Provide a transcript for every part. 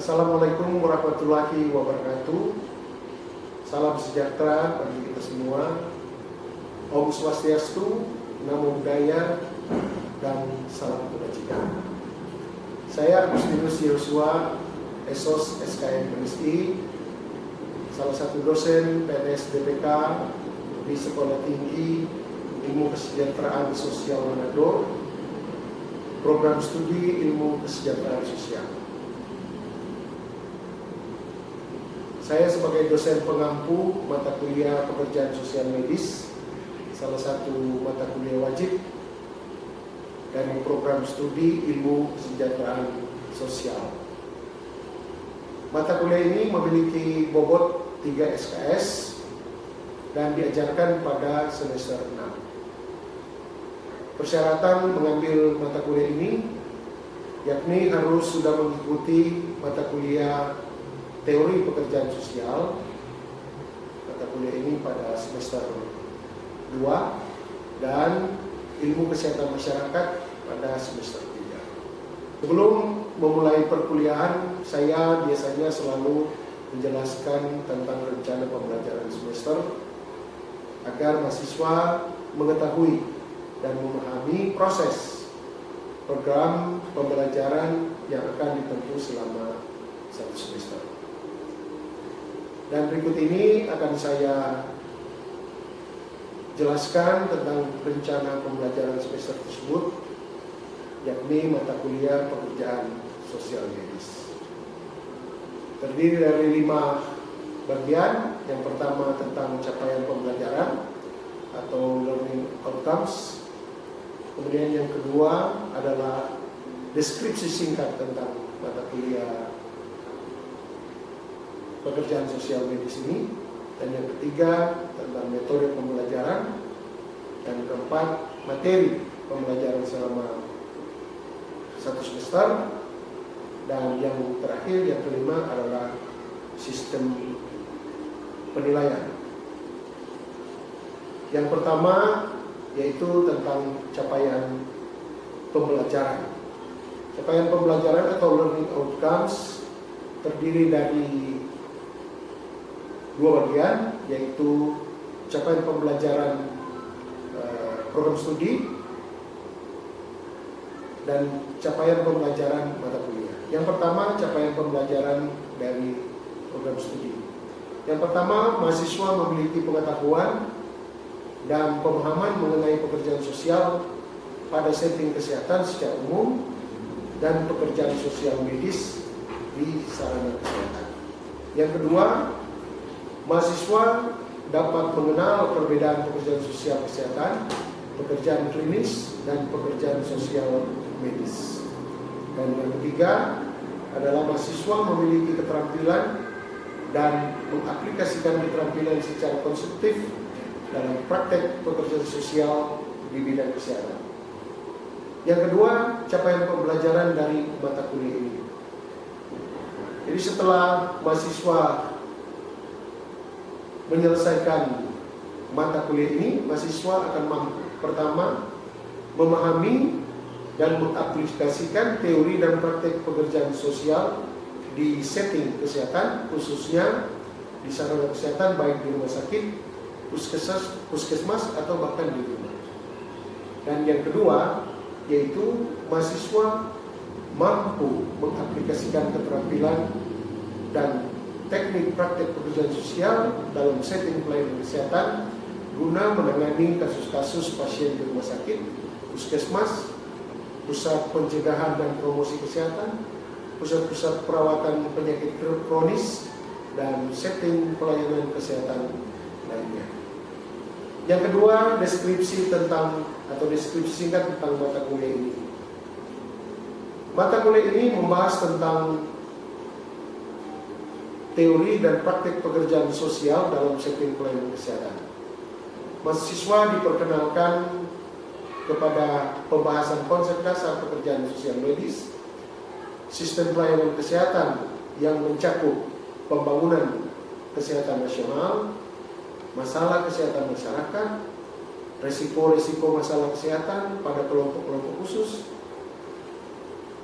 Assalamualaikum warahmatullahi wabarakatuh. Salam sejahtera bagi kita semua. Om Swastiastu, Namo Buddhaya, dan salam kebajikan. Saya Agustinus Yosua, Esos SKM MSI, salah satu dosen PNS DPK di Sekolah Tinggi Ilmu Kesejahteraan Sosial Manado, Program Studi Ilmu Kesejahteraan Sosial. Saya sebagai dosen pengampu mata kuliah pekerjaan sosial medis, salah satu mata kuliah wajib dari program studi ilmu kesejahteraan sosial. Mata kuliah ini memiliki bobot 3 SKS dan diajarkan pada semester 6. Persyaratan mengambil mata kuliah ini yakni harus sudah mengikuti mata kuliah teori pekerjaan sosial. Mata kuliah ini pada semester 2 dan ilmu kesehatan masyarakat pada semester 3. Sebelum memulai perkuliahan, saya biasanya selalu menjelaskan tentang rencana pembelajaran semester agar mahasiswa mengetahui dan memahami proses program pembelajaran yang akan ditempuh selama 1 semester. Dan berikut ini akan saya jelaskan tentang rencana pembelajaran semester tersebut, yakni mata kuliah pekerjaan sosial medis. Terdiri dari 5 bagian. Yang pertama tentang capaian pembelajaran atau learning outcomes. Kemudian yang kedua adalah deskripsi singkat tentang mata kuliah pekerjaan sosial medis ini, dan yang ketiga tentang metode pembelajaran, dan keempat materi pembelajaran selama 1 semester, dan yang terakhir yang kelima adalah sistem penilaian. Yang pertama yaitu tentang capaian pembelajaran. Capaian pembelajaran atau learning outcomes terdiri dari 2 bagian, yaitu capaian pembelajaran program studi dan capaian pembelajaran mata kuliah. Yang pertama, capaian pembelajaran dari program studi. Yang pertama, mahasiswa memiliki pengetahuan dan pemahaman mengenai pekerjaan sosial pada setting kesehatan secara umum dan pekerjaan sosial medis di sarana kesehatan. Yang kedua, mahasiswa dapat mengenal perbedaan pekerjaan sosial kesehatan, pekerjaan klinis, dan pekerjaan sosial medis. Dan yang ketiga adalah mahasiswa memiliki keterampilan dan mengaplikasikan keterampilan secara konstruktif dalam praktek pekerjaan sosial di bidang kesehatan. Yang kedua, capaian pembelajaran dari mata kuliah ini. Jadi setelah mahasiswa menyelesaikan mata kuliah ini, mahasiswa akan mampu pertama memahami dan mengaplikasikan teori dan praktek pekerjaan sosial di setting kesehatan, khususnya di sarana kesehatan baik di rumah sakit, puskesmas atau bahkan di rumah. Dan yang kedua yaitu mahasiswa mampu mengaplikasikan keterampilan dan teknik praktek pekerjaan sosial dalam setting pelayanan kesehatan guna menangani kasus-kasus pasien di rumah sakit, puskesmas, pusat pencegahan dan promosi kesehatan, pusat-pusat perawatan penyakit kronis, dan setting pelayanan kesehatan lainnya. Yang kedua, deskripsi singkat tentang mata kuliah ini. Mata kuliah ini membahas tentang teori dan praktik pekerjaan sosial dalam setting pelayanan kesehatan. Mahasiswa diperkenalkan kepada pembahasan konsep dasar pekerjaan sosial medis, sistem pelayanan kesehatan yang mencakup pembangunan kesehatan nasional, masalah kesehatan masyarakat, resiko-resiko masalah kesehatan pada kelompok-kelompok khusus,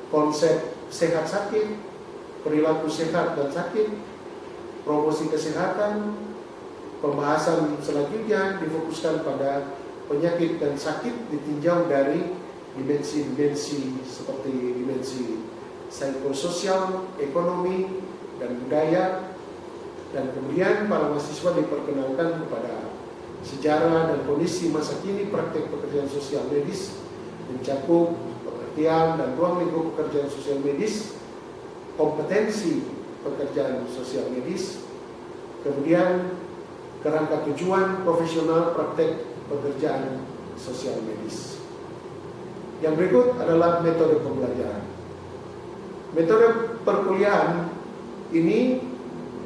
konsep sehat sakit, perilaku sehat dan sakit, promosi kesehatan. Pembahasan selanjutnya difokuskan pada penyakit dan sakit ditinjau dari dimensi-dimensi seperti dimensi psikososial, ekonomi, dan budaya. Dan kemudian para mahasiswa diperkenalkan kepada sejarah dan kondisi masa kini praktek pekerjaan sosial medis, mencakup pengertian dan ruang lingkup pekerjaan sosial medis, kompetensi pekerjaan sosial medis, kemudian kerangka tujuan profesional praktek pekerjaan sosial medis. Yang berikut adalah metode pembelajaran. Metode perkuliahan ini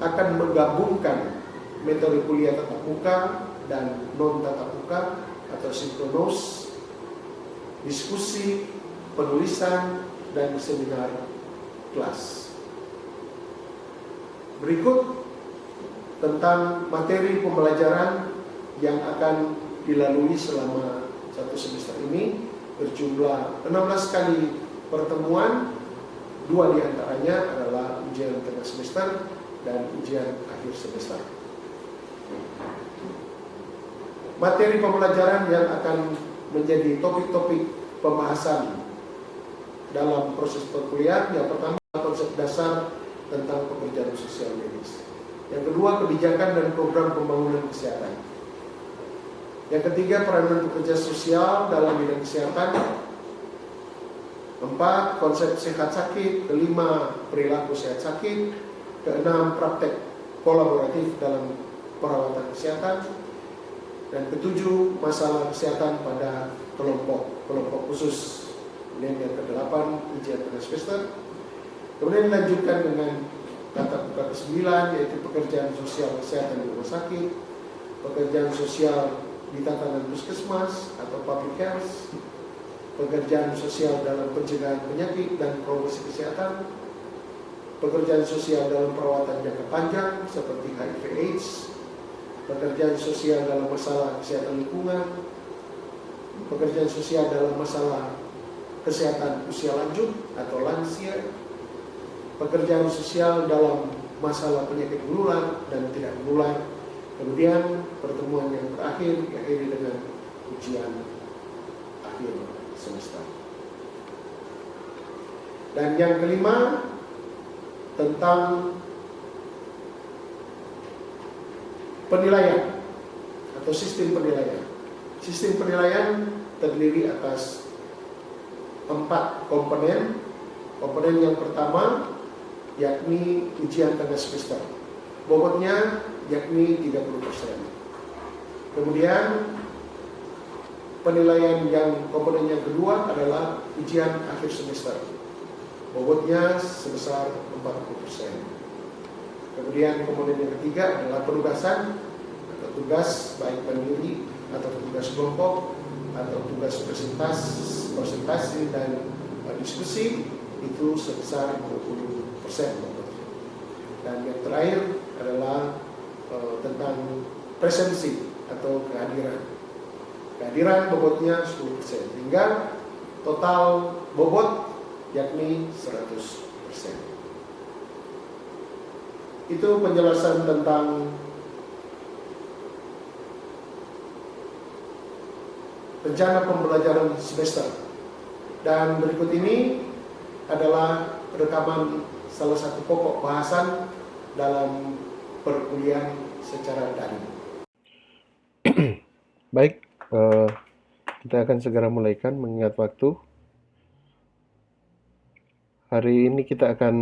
akan menggabungkan metode kuliah tatap muka dan non tatap muka atau sinkronus, diskusi, penulisan, dan seminar kelas. Berikut tentang materi pembelajaran yang akan dilalui selama satu semester ini, berjumlah 16 kali pertemuan. 2 diantaranya adalah ujian tengah semester dan ujian akhir semester. Materi pembelajaran yang akan menjadi topik-topik pembahasan dalam proses perkuliahan, yang pertama konsep dasar tentang pekerjaan sosial medis. Yang kedua, kebijakan dan program pembangunan kesehatan. Yang ketiga, peranan pekerja sosial dalam bidang kesehatan. 4, konsep sehat sakit. Kelima, perilaku sehat sakit. Keenam, praktek kolaboratif dalam perawatan kesehatan. Dan ketujuh, masalah kesehatan pada kelompok khusus. Kemudian yang ke-8, ujian tengah semester. Kemudian dilanjutkan dengan tatap muka ke-9, yaitu pekerjaan sosial kesehatan di rumah sakit, pekerjaan sosial di tatanan puskesmas atau public health, pekerjaan sosial dalam pencegahan penyakit dan promosi kesehatan, pekerjaan sosial dalam perawatan jangka panjang seperti HIV/AIDS, pekerjaan sosial dalam masalah kesehatan lingkungan, pekerjaan sosial dalam masalah kesehatan usia lanjut atau lansia, pekerjaan sosial dalam masalah penyakit menular dan tidak menular. Kemudian pertemuan yang terakhir diakhiri dengan ujian akhir semester. Dan yang kelima tentang penilaian atau sistem penilaian. Sistem penilaian terdiri atas 4 komponen. Komponen yang pertama yakni ujian tengah semester. Bobotnya yakni 30%. Kemudian penilaian yang komponen yang kedua adalah ujian akhir semester. Bobotnya sebesar 40%. Kemudian komponen yang ketiga adalah penugasan atau tugas baik mandiri atau tugas kelompok atau tugas presentasi dan diskusi, itu sebesar 20%. Dan yang terakhir adalah tentang presensi atau kehadiran. Kehadiran bobotnya 10%, sehingga total bobot yakni 100%. Itu penjelasan tentang rencana pembelajaran semester. Dan berikut ini adalah rekaman salah satu pokok bahasan dalam perkuliahan secara daring. Baik, kita akan segera mulaikan mengingat waktu. Hari ini kita akan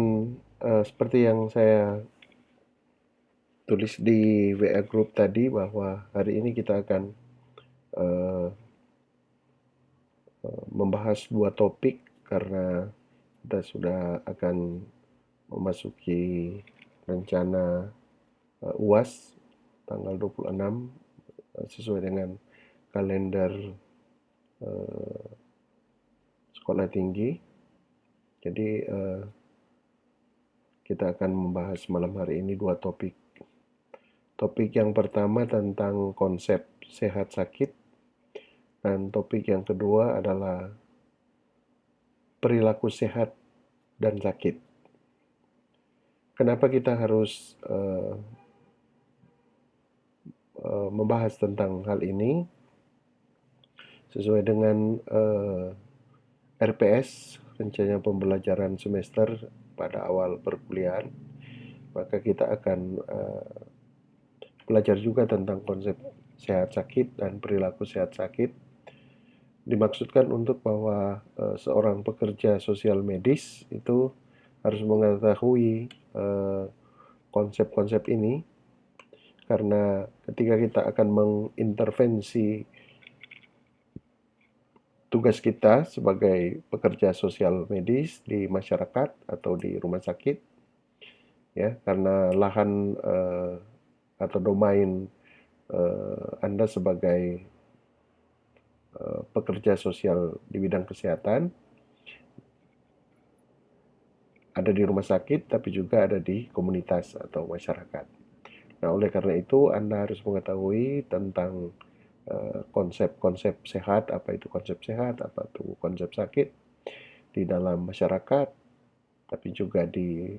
seperti yang saya tulis di WA Group tadi, bahwa hari ini kita akan membahas 2 topik karena kita sudah akan memasuki rencana UAS tanggal 26 sesuai dengan kalender sekolah tinggi. Jadi kita akan membahas malam hari ini 2 topik. Topik yang pertama tentang konsep sehat sakit, dan topik yang kedua adalah perilaku sehat dan sakit. Kenapa kita harus membahas tentang hal ini? Sesuai dengan RPS, rencana pembelajaran semester pada awal perkuliahan, maka kita akan belajar juga tentang konsep sehat sakit dan perilaku sehat sakit. Dimaksudkan untuk bahwa seorang pekerja sosial medis itu harus mengetahui konsep-konsep ini, karena ketika kita akan mengintervensi tugas kita sebagai pekerja sosial medis di masyarakat atau di rumah sakit, ya, karena lahan atau domain Anda sebagai pekerja sosial di bidang kesehatan ada di rumah sakit, tapi juga ada di komunitas atau masyarakat. Nah, oleh karena itu Anda harus mengetahui tentang konsep-konsep sehat, apa itu konsep sehat, apa itu konsep sakit di dalam masyarakat, tapi juga di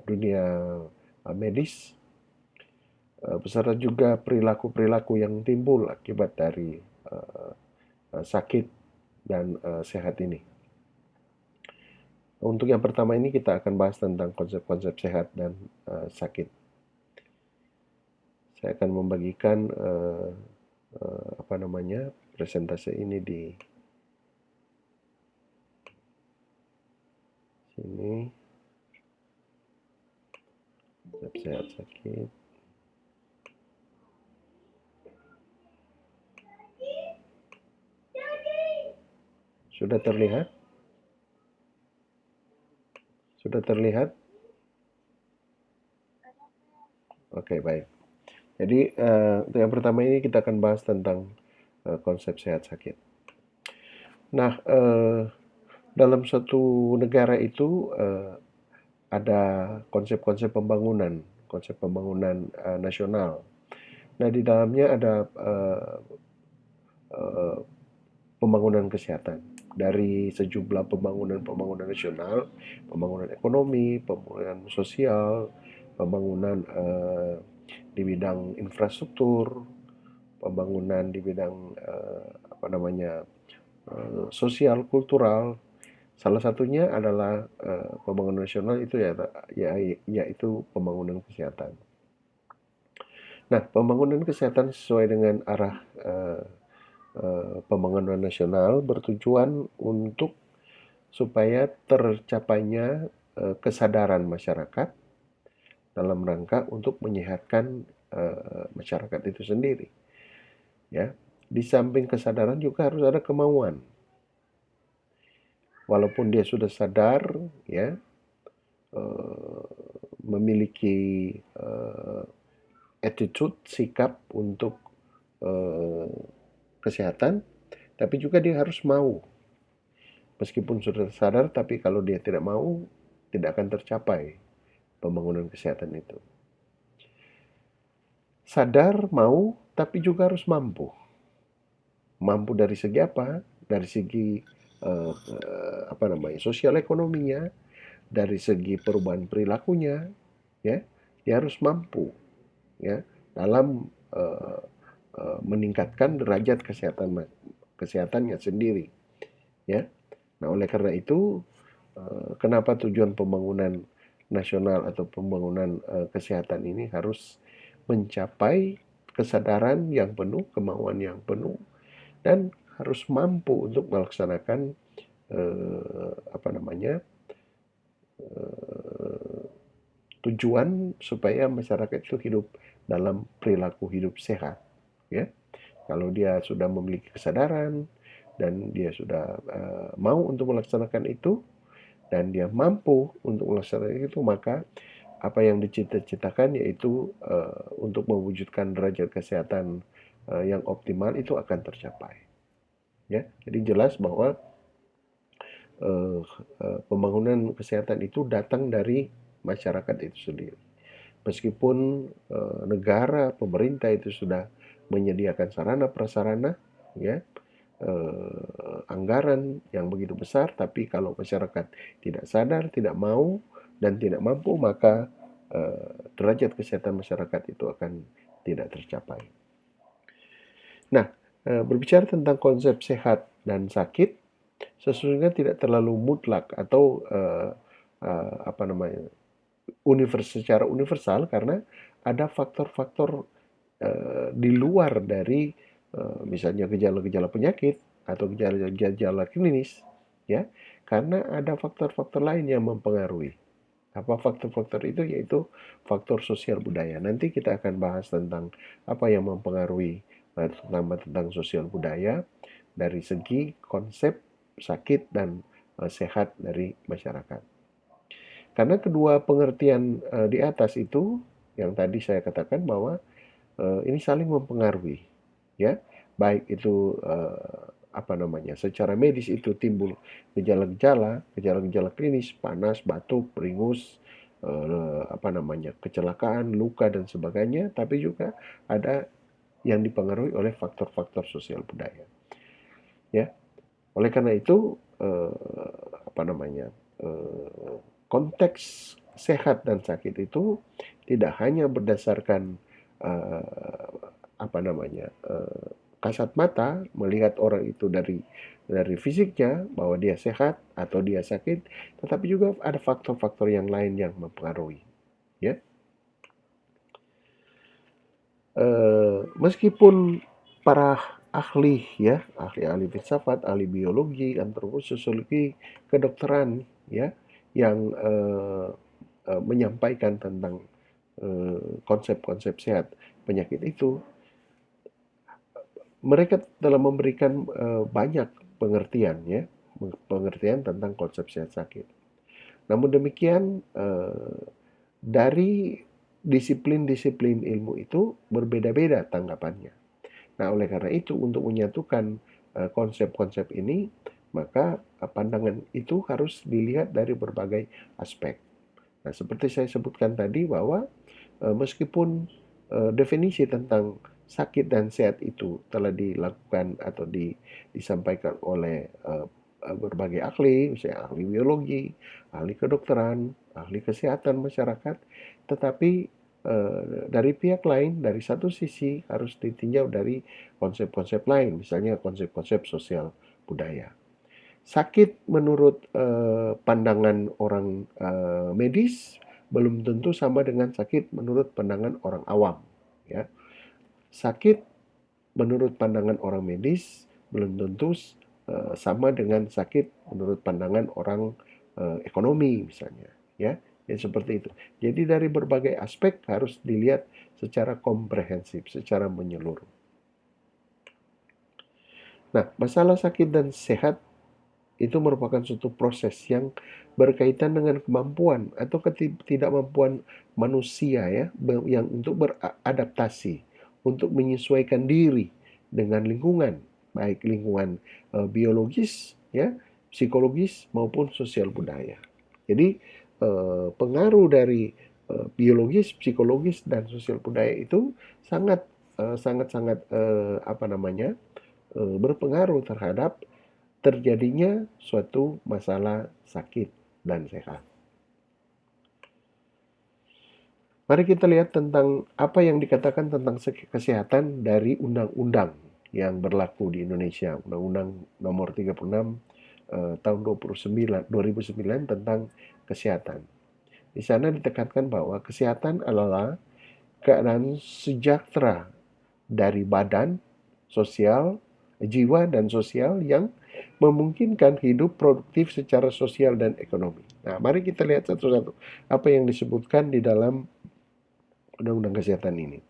dunia medis, beserta juga perilaku-perilaku yang timbul akibat dari sakit dan sehat ini. Untuk yang pertama ini kita akan bahas tentang konsep-konsep sehat dan sakit. Saya akan membagikan presentasi ini di sini. Konsep sehat sakit. Sudah terlihat? Sudah terlihat? Oke, baik. Jadi untuk yang pertama ini kita akan bahas tentang konsep sehat sakit. Nah, dalam suatu negara itu ada konsep-konsep pembangunan nasional. Nah, di dalamnya ada pembangunan kesehatan dari sejumlah pembangunan nasional, pembangunan ekonomi, pembangunan sosial, pembangunan di bidang infrastruktur, pembangunan di bidang sosial, kultural. Salah satunya adalah pembangunan nasional itu yaitu pembangunan kesehatan. Nah, pembangunan kesehatan sesuai dengan arah pembangunan nasional bertujuan untuk supaya tercapainya kesadaran masyarakat dalam rangka untuk menyehatkan masyarakat itu sendiri. Ya, di samping kesadaran juga harus ada kemauan. Walaupun dia sudah sadar, ya, memiliki attitude, sikap untuk kesehatan, tapi juga dia harus mau. Meskipun sudah sadar, tapi kalau dia tidak mau, tidak akan tercapai pembangunan kesehatan itu. Sadar, mau, tapi juga harus mampu. Mampu dari segi apa? Dari segi sosial ekonominya, dari segi perubahan perilakunya, ya, dia harus mampu, ya, dalam meningkatkan derajat kesehatannya sendiri, ya. Nah, oleh karena itu, kenapa tujuan pembangunan nasional atau pembangunan kesehatan ini harus mencapai kesadaran yang penuh, kemauan yang penuh, dan harus mampu untuk melaksanakan tujuan supaya masyarakat itu hidup dalam perilaku hidup sehat, ya. Kalau dia sudah memiliki kesadaran dan dia sudah mau untuk melaksanakan itu dan dia mampu untuk melaksanakan itu, maka apa yang dicita-citakan yaitu untuk mewujudkan derajat kesehatan yang optimal itu akan tercapai. Ya, jadi jelas bahwa pembangunan kesehatan itu datang dari masyarakat itu sendiri. Meskipun negara, pemerintah itu sudah menyediakan sarana prasarana, ya, anggaran yang begitu besar, tapi kalau masyarakat tidak sadar, tidak mau, dan tidak mampu, maka derajat kesehatan masyarakat itu akan tidak tercapai. Nah, berbicara tentang konsep sehat dan sakit, sesungguhnya tidak terlalu mutlak atau secara universal, karena ada faktor-faktor di luar dari misalnya gejala-gejala penyakit atau gejala-gejala klinis, ya, karena ada faktor-faktor lain yang mempengaruhi. Apa faktor-faktor itu? Yaitu faktor sosial budaya. Nanti kita akan bahas tentang apa yang mempengaruhi terutama tentang sosial budaya dari segi konsep sakit dan sehat dari masyarakat. Karena kedua pengertian di atas itu yang tadi saya katakan bahwa ini saling mempengaruhi, ya, baik itu secara medis itu timbul gejala-gejala klinis, panas, batuk, beringus, kecelakaan, luka dan sebagainya, tapi juga ada yang dipengaruhi oleh faktor-faktor sosial budaya, ya. Oleh karena itu konteks sehat dan sakit itu tidak hanya berdasarkan eh, kasat mata melihat orang itu dari fisiknya bahwa dia sehat atau dia sakit, tetapi juga ada faktor-faktor yang lain yang mempengaruhi, ya. Meskipun para ahli, ya, ahli-ahli filsafat, ahli biologi, antropologi, sosiologi, kedokteran, ya, yang menyampaikan tentang konsep-konsep sehat penyakit itu, mereka telah memberikan banyak pengertian, ya, pengertian tentang konsep sehat sakit. Namun demikian, dari disiplin-disiplin ilmu itu berbeda-beda tanggapannya. Nah, oleh karena itu untuk menyatukan konsep-konsep ini, maka pandangan itu harus dilihat dari berbagai aspek. Nah, seperti saya sebutkan tadi bahwa meskipun definisi tentang sakit dan sehat itu telah dilakukan atau disampaikan oleh berbagai ahli, misalnya ahli biologi, ahli kedokteran, ahli kesehatan masyarakat, tetapi dari pihak lain, dari satu sisi harus ditinjau dari konsep-konsep lain, misalnya konsep-konsep sosial budaya. Sakit menurut pandangan orang medis belum tentu sama dengan sakit menurut pandangan orang awam, ya. Sakit menurut pandangan orang medis belum tentu sama dengan sakit menurut pandangan orang ekonomi misalnya, ya. Ya seperti itu. Jadi dari berbagai aspek harus dilihat secara komprehensif, secara menyeluruh. Nah, masalah sakit dan sehat itu merupakan suatu proses yang berkaitan dengan kemampuan atau ketidakmampuan manusia, ya, yang untuk beradaptasi, untuk menyesuaikan diri dengan lingkungan, baik lingkungan biologis, ya, psikologis maupun sosial budaya. Jadi pengaruh dari biologis, psikologis dan sosial budaya itu sangat berpengaruh terhadap terjadinya suatu masalah sakit dan sehat. Mari kita lihat tentang apa yang dikatakan tentang kesehatan dari undang-undang yang berlaku di Indonesia, Undang-Undang Nomor 36 tahun 2009 tentang kesehatan. Di sana ditekankan bahwa kesehatan adalah keadaan sejahtera dari badan, sosial, jiwa dan sosial yang memungkinkan hidup produktif secara sosial dan ekonomi. Nah, mari kita lihat satu-satu apa yang disebutkan di dalam Undang-Undang Kesehatan ini.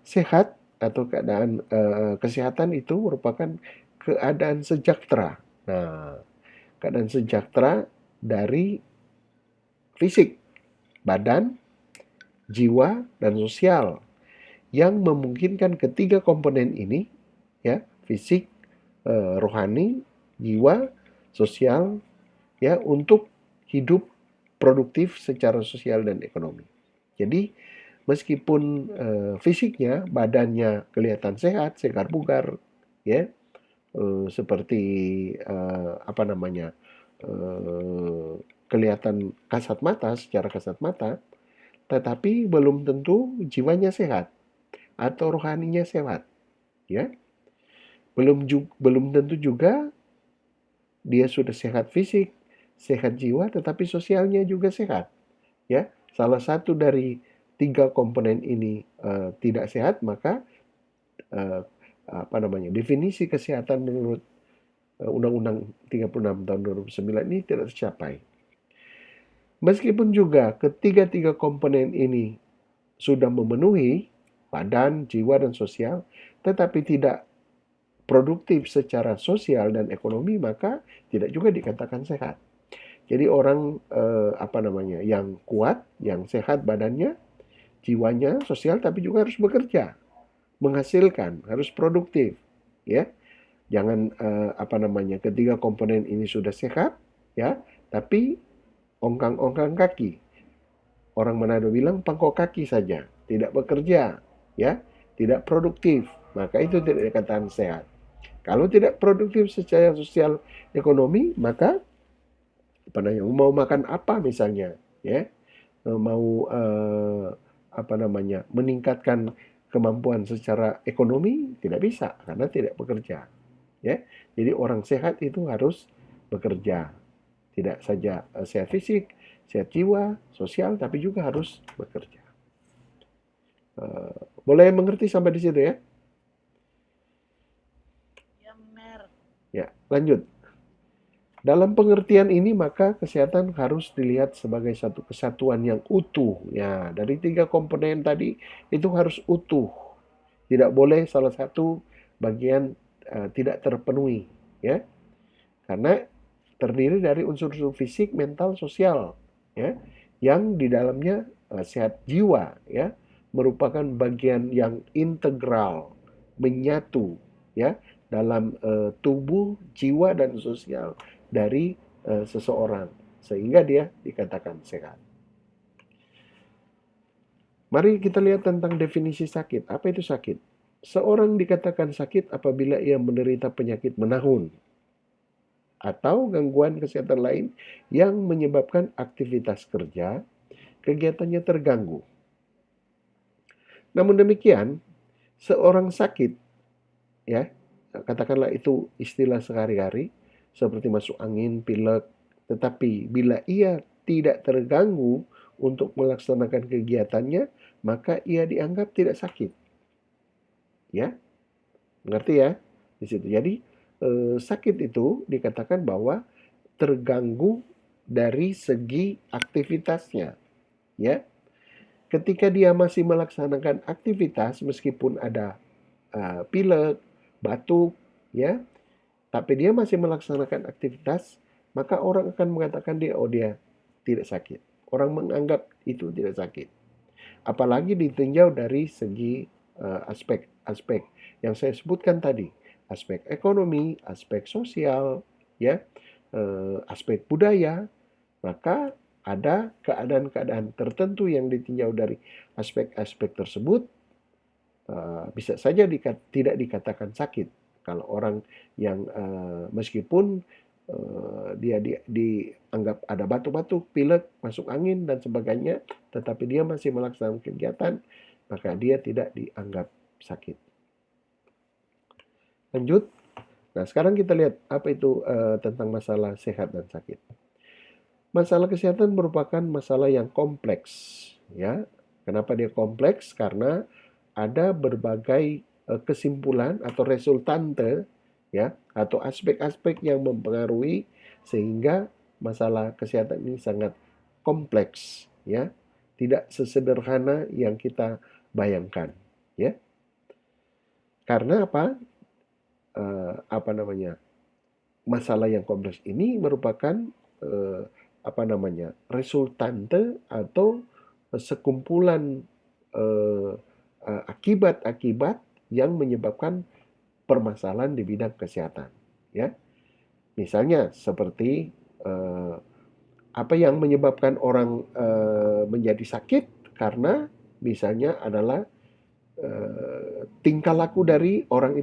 Sehat atau keadaan kesehatan itu merupakan keadaan sejahtera. Nah, keadaan sejahtera dari fisik, badan, jiwa, dan sosial yang memungkinkan ketiga komponen ini, ya, fisik, rohani, jiwa, sosial, ya, untuk hidup produktif secara sosial dan ekonomi. Jadi meskipun fisiknya, badannya kelihatan sehat, segar bugar, ya, seperti kelihatan kasat mata, secara kasat mata, tetapi belum tentu jiwanya sehat atau rohaninya sehat, ya. Belum tentu juga dia sudah sehat fisik, sehat jiwa, tetapi sosialnya juga sehat, ya. Salah satu dari 3 komponen ini tidak sehat, maka eh, definisi kesehatan menurut Undang-Undang 36 tahun 2009 ini tidak tercapai. Meskipun juga ketiga-tiga komponen ini sudah memenuhi badan, jiwa, dan sosial, tetapi tidak produktif secara sosial dan ekonomi, maka tidak juga dikatakan sehat. Jadi orang yang kuat, yang sehat badannya, jiwanya, sosial, tapi juga harus bekerja, menghasilkan, harus produktif, ya. Jangan ketiga komponen ini sudah sehat, ya, tapi ongkang-ongkang kaki. Orang Manado bilang pangkok kaki saja, tidak bekerja, ya, tidak produktif, maka itu tidak dikatakan sehat. Kalau tidak produktif secara sosial ekonomi, maka mau makan apa misalnya, ya, mau meningkatkan kemampuan secara ekonomi tidak bisa karena tidak bekerja, ya. Jadi orang sehat itu harus bekerja, tidak saja sehat fisik, sehat jiwa, sosial, tapi juga harus bekerja. Boleh mengerti sampai di situ, ya? Ya, Mer. Ya, lanjut. Dalam pengertian ini, maka kesehatan harus dilihat sebagai satu kesatuan yang utuh. Ya, dari 3 komponen tadi itu harus utuh. Tidak boleh salah satu bagian tidak terpenuhi, ya. Karena terdiri dari unsur-unsur fisik, mental, sosial, ya, yang di dalamnya sehat jiwa, ya, merupakan bagian yang integral, menyatu, ya, dalam tubuh, jiwa, dan sosial dari seseorang, sehingga dia dikatakan sehat. Mari kita lihat tentang definisi sakit. Apa itu sakit? Seorang dikatakan sakit apabila ia menderita penyakit menahun atau gangguan kesehatan lain yang menyebabkan aktivitas kerja, kegiatannya terganggu. Namun demikian, seorang sakit, ya, katakanlah itu istilah sehari-hari, seperti masuk angin, pilek, tetapi bila ia tidak terganggu untuk melaksanakan kegiatannya, maka ia dianggap tidak sakit. Ya, mengerti ya? Di situ. Jadi sakit itu dikatakan bahwa terganggu dari segi aktivitasnya, ya. Ketika dia masih melaksanakan aktivitas meskipun ada pilek, batuk, ya, tapi dia masih melaksanakan aktivitas, maka orang akan mengatakan dia tidak sakit. Orang menganggap itu tidak sakit. Apalagi ditinjau dari segi aspek-aspek yang saya sebutkan tadi, aspek ekonomi, aspek sosial, ya, aspek budaya, maka ada keadaan-keadaan tertentu yang ditinjau dari aspek-aspek tersebut, bisa saja tidak dikatakan sakit. Kalau orang yang meskipun dia dianggap ada batuk-batuk, pilek, masuk angin, dan sebagainya, tetapi dia masih melaksanakan kegiatan, maka dia tidak dianggap sakit. Lanjut. Nah, sekarang kita lihat apa itu tentang masalah sehat dan sakit. Masalah kesehatan merupakan masalah yang kompleks, ya. Kenapa dia kompleks? Karena ada berbagai kesimpulan atau resultante, ya, atau aspek-aspek yang mempengaruhi sehingga masalah kesehatan ini sangat kompleks, ya. Tidak sesederhana yang kita bayangkan, ya. Karena apa? Masalah yang kompleks ini merupakan resultante atau sekumpulan akibat-akibat yang menyebabkan permasalahan di bidang kesehatan, ya. Misalnya seperti apa yang menyebabkan orang menjadi sakit karena misalnya adalah tingkah laku dari orang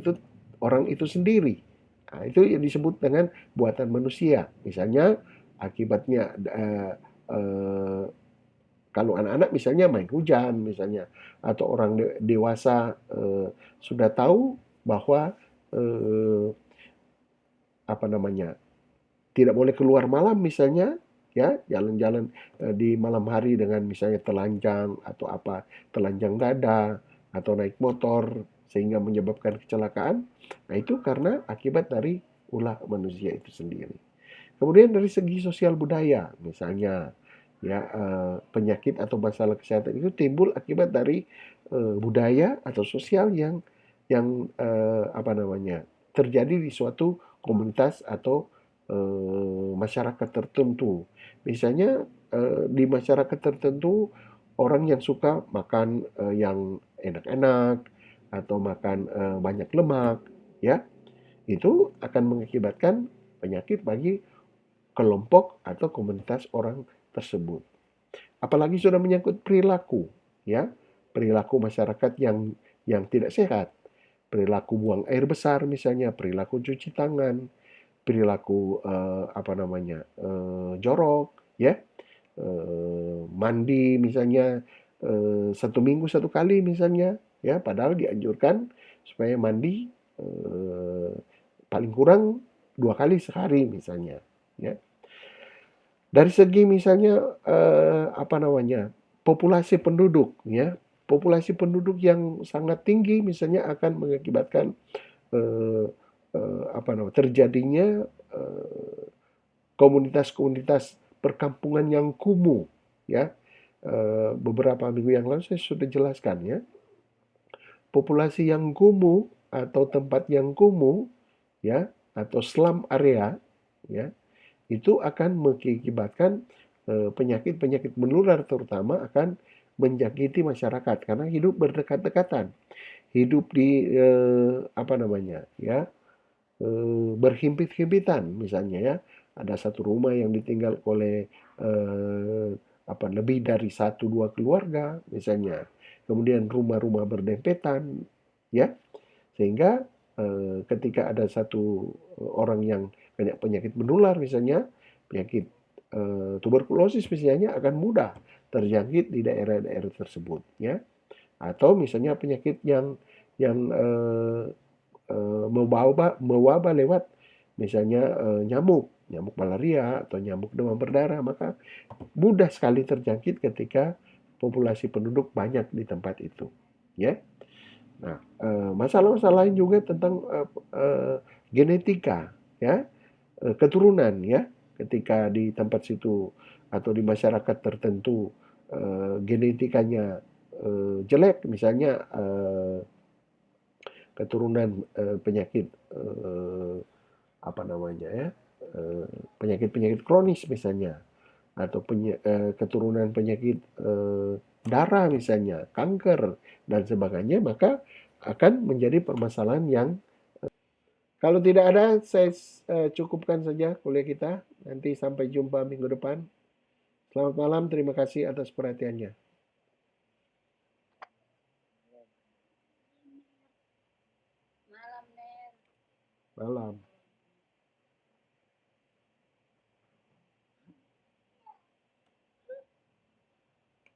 itu sendiri. Nah, itu yang disebut dengan buatan manusia. Misalnya akibatnya kalau anak-anak misalnya main hujan misalnya, atau orang dewasa sudah tahu bahwa eh, apa namanya, tidak boleh keluar malam misalnya, ya, jalan-jalan di malam hari dengan misalnya telanjang atau apa, telanjang dada atau naik motor sehingga menyebabkan kecelakaan. Nah, itu karena akibat dari ulah manusia itu sendiri. Kemudian dari segi sosial budaya, misalnya ya, penyakit atau masalah kesehatan itu timbul akibat dari budaya atau sosial yang apa namanya, terjadi di suatu komunitas atau masyarakat tertentu. Misalnya di masyarakat tertentu orang yang suka makan yang enak-enak atau makan banyak lemak, ya, itu akan mengakibatkan penyakit bagi kelompok atau komunitas orang tersebut. Apalagi sudah menyangkut perilaku, ya, perilaku masyarakat yang tidak sehat, perilaku buang air besar misalnya, perilaku cuci tangan, perilaku apa namanya, jorok, ya, mandi misalnya 1 minggu 1 kali misalnya, ya, padahal dianjurkan supaya mandi paling kurang 2 kali sehari misalnya, ya. Dari segi misalnya apa namanya, populasi penduduk, ya, populasi penduduk yang sangat tinggi misalnya akan mengakibatkan eh, apa namanya, terjadinya komunitas-komunitas perkampungan yang kumuh, ya. Beberapa minggu yang lalu saya sudah jelaskan, ya, populasi yang kumuh atau tempat yang kumuh, ya, atau slum area, ya, itu akan mengakibatkan penyakit-penyakit menular terutama akan menjangkiti masyarakat karena hidup berdekatan-dekatan, hidup di apa namanya, ya, berhimpit-himpitan misalnya, ya, ada satu rumah yang ditinggal oleh apa, lebih dari 1 2 keluarga misalnya, kemudian rumah-rumah berdempetan, ya, sehingga ketika ada satu orang yang banyak penyakit menular misalnya, penyakit tuberkulosis misalnya akan mudah terjangkit di daerah-daerah tersebut, ya. Atau misalnya penyakit yang mewabah lewat misalnya nyamuk, nyamuk malaria atau nyamuk demam berdarah, maka mudah sekali terjangkit ketika populasi penduduk banyak di tempat itu, ya. Nah, masalah-masalah lain juga tentang genetika, ya, keturunan, ya. Ketika di tempat situ atau di masyarakat tertentu genetikanya jelek, misalnya keturunan penyakit apa namanya, ya, penyakit-penyakit kronis misalnya, atau keturunan penyakit darah misalnya, kanker dan sebagainya, maka akan menjadi permasalahan yang kalau tidak ada, saya cukupkan saja kuliah kita. Nanti sampai jumpa minggu depan. Selamat malam, terima kasih atas perhatiannya. Malam, Ner. Malam.